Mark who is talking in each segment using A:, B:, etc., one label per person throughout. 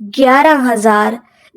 A: 11000,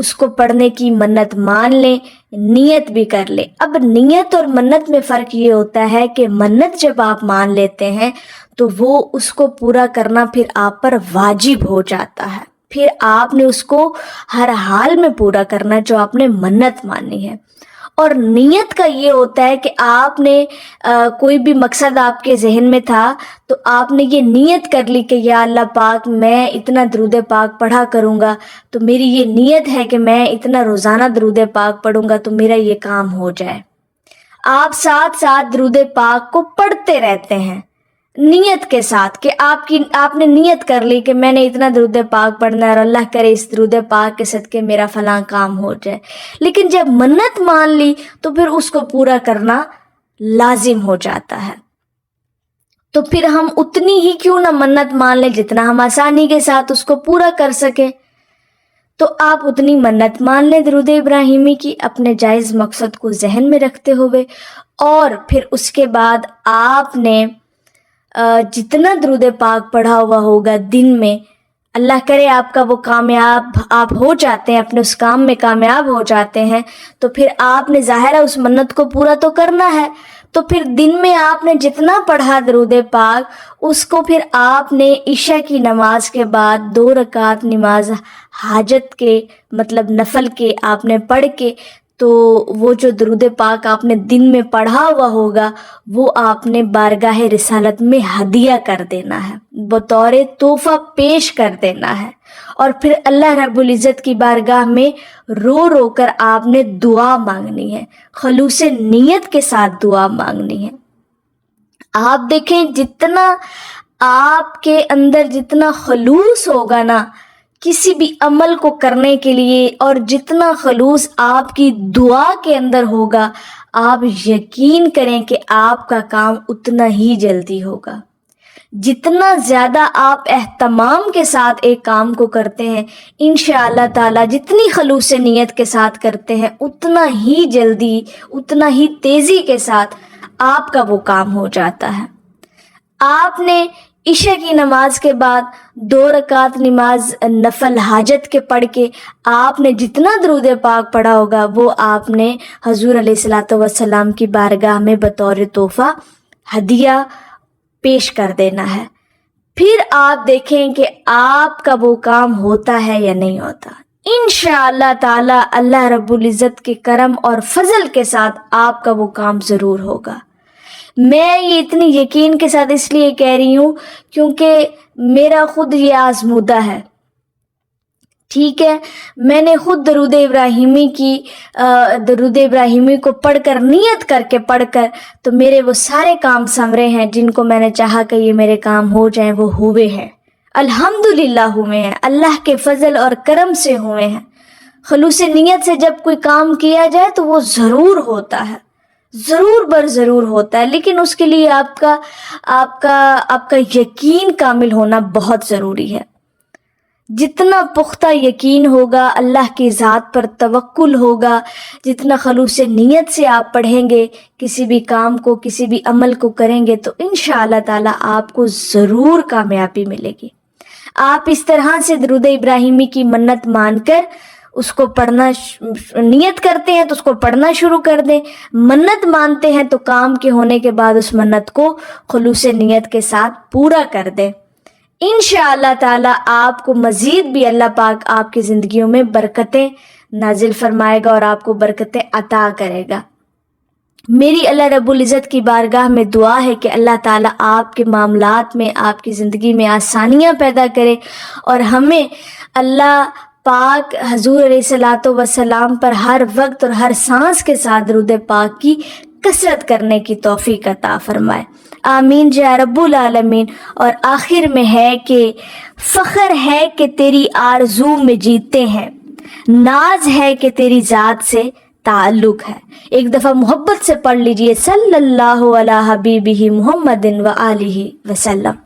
A: اس کو پڑھنے کی منت مان لیں, نیت بھی کر لیں. اب نیت اور منت میں فرق یہ ہوتا ہے کہ منت جب آپ مان لیتے ہیں تو وہ اس کو پورا کرنا پھر آپ پر واجب ہو جاتا ہے, پھر آپ نے اس کو ہر حال میں پورا کرنا جو آپ نے منت مانی ہے. اور نیت کا یہ ہوتا ہے کہ آپ نے کوئی بھی مقصد آپ کے ذہن میں تھا تو آپ نے یہ نیت کر لی کہ یا اللہ پاک میں اتنا درود پاک پڑھا کروں گا, تو میری یہ نیت ہے کہ میں اتنا روزانہ درود پاک پڑھوں گا تو میرا یہ کام ہو جائے. آپ ساتھ ساتھ درود پاک کو پڑھتے رہتے ہیں نیت کے ساتھ کہ آپ نے نیت کر لی کہ میں نے اتنا درود پاک پڑھنا ہے اور اللہ کرے اس درود پاک کے صدقے میرا فلاں کام ہو جائے. لیکن جب منت مان لی تو پھر اس کو پورا کرنا لازم ہو جاتا ہے. تو پھر ہم اتنی ہی کیوں نہ منت مان لیں جتنا ہم آسانی کے ساتھ اس کو پورا کر سکیں. تو آپ اتنی منت مان لیں درود ابراہیمی کی اپنے جائز مقصد کو ذہن میں رکھتے ہوئے, اور پھر اس کے بعد آپ نے جتنا درود پاک پڑھا ہوا ہوگا دن میں, اللہ کرے آپ کا وہ کامیاب آپ ہو جاتے ہیں, اپنے اس کام میں کامیاب ہو جاتے ہیں, تو پھر آپ نے ظاہرہ اس منت کو پورا تو کرنا ہے. تو پھر دن میں آپ نے جتنا پڑھا درود پاک اس کو پھر آپ نے عشاء کی نماز کے بعد 2 رکعت نماز حاجت کے مطلب نفل کے آپ نے پڑھ کے, تو وہ جو درود پاک آپ نے دن میں پڑھا ہوا ہوگا وہ آپ نے بارگاہ رسالت میں ہدیہ کر دینا ہے, بطور تحفہ پیش کر دینا ہے. اور پھر اللہ رب العزت کی بارگاہ میں رو رو کر آپ نے دعا مانگنی ہے, خلوص نیت کے ساتھ دعا مانگنی ہے. آپ دیکھیں جتنا آپ کے اندر جتنا خلوص ہوگا نا کسی بھی عمل کو کرنے کے لیے, اور جتنا خلوص آپ کی دعا کے اندر ہوگا, آپ یقین کریں کہ آپ کا کام اتنا ہی جلدی ہوگا. جتنا زیادہ آپ اہتمام کے ساتھ ایک کام کو کرتے ہیں انشاءاللہ تعالی, جتنی خلوص نیت کے ساتھ کرتے ہیں اتنا ہی جلدی اتنا ہی تیزی کے ساتھ آپ کا وہ کام ہو جاتا ہے. آپ نے عشاء کی نماز کے بعد 2 رکعت نماز نفل حاجت کے پڑھ کے آپ نے جتنا درود پاک پڑھا ہوگا وہ آپ نے حضور علیہ الصلوۃ والسلام کی بارگاہ میں بطور تحفہ ہدیہ پیش کر دینا ہے. پھر آپ دیکھیں کہ آپ کا وہ کام ہوتا ہے یا نہیں ہوتا. انشاءاللہ تعالی اللہ رب العزت کے کرم اور فضل کے ساتھ آپ کا وہ کام ضرور ہوگا. میں یہ اتنی یقین کے ساتھ اس لیے کہہ رہی ہوں کیونکہ میرا خود یہ آزمودہ ہے, ٹھیک ہے. میں نے خود درود ابراہیمی کو پڑھ کر نیت کر کے پڑھ کر تو میرے وہ سارے کام سنورے ہیں جن کو میں نے چاہا کہ یہ میرے کام ہو جائیں, وہ ہوئے ہیں الحمدللہ, ہوئے ہیں اللہ کے فضل اور کرم سے ہوئے ہیں. خلوص نیت سے جب کوئی کام کیا جائے تو وہ ضرور ہوتا ہے, ضرور بر ضرور ہوتا ہے, لیکن اس کے لیے آپ کا یقین کامل ہونا بہت ضروری ہے. جتنا پختہ یقین ہوگا, اللہ کی ذات پر توکل ہوگا, جتنا خلوص نیت سے آپ پڑھیں گے کسی بھی کام کو کسی بھی عمل کو کریں گے تو انشاءاللہ تعالی آپ کو ضرور کامیابی ملے گی. آپ اس طرح سے درود ابراہیمی کی منت مان کر اس کو پڑھنا نیت کرتے ہیں تو اس کو پڑھنا شروع کر دیں, منت مانتے ہیں تو کام کے ہونے کے بعد اس منت کو خلوص نیت کے ساتھ پورا کر دیں. انشاءاللہ تعالی آپ کو مزید بھی اللہ پاک آپ کی زندگیوں میں برکتیں نازل فرمائے گا اور آپ کو برکتیں عطا کرے گا. میری اللہ رب العزت کی بارگاہ میں دعا ہے کہ اللہ تعالیٰ آپ کے معاملات میں آپ کی زندگی میں آسانیاں پیدا کرے, اور ہمیں اللہ پاک حضور علیہ الصلوۃ والسلام پر ہر وقت اور ہر سانس کے ساتھ درود پاک کی کثرت کرنے کی توفیق عطا فرمائے. آمین یا رب العالمین. اور آخر میں ہے کہ فخر ہے کہ تیری آرزو میں جیتے ہیں, ناز ہے کہ تیری ذات سے تعلق ہے. ایک دفعہ محبت سے پڑھ لیجئے, صلی اللہ علی حبیبہ محمد و آلہ وسلم.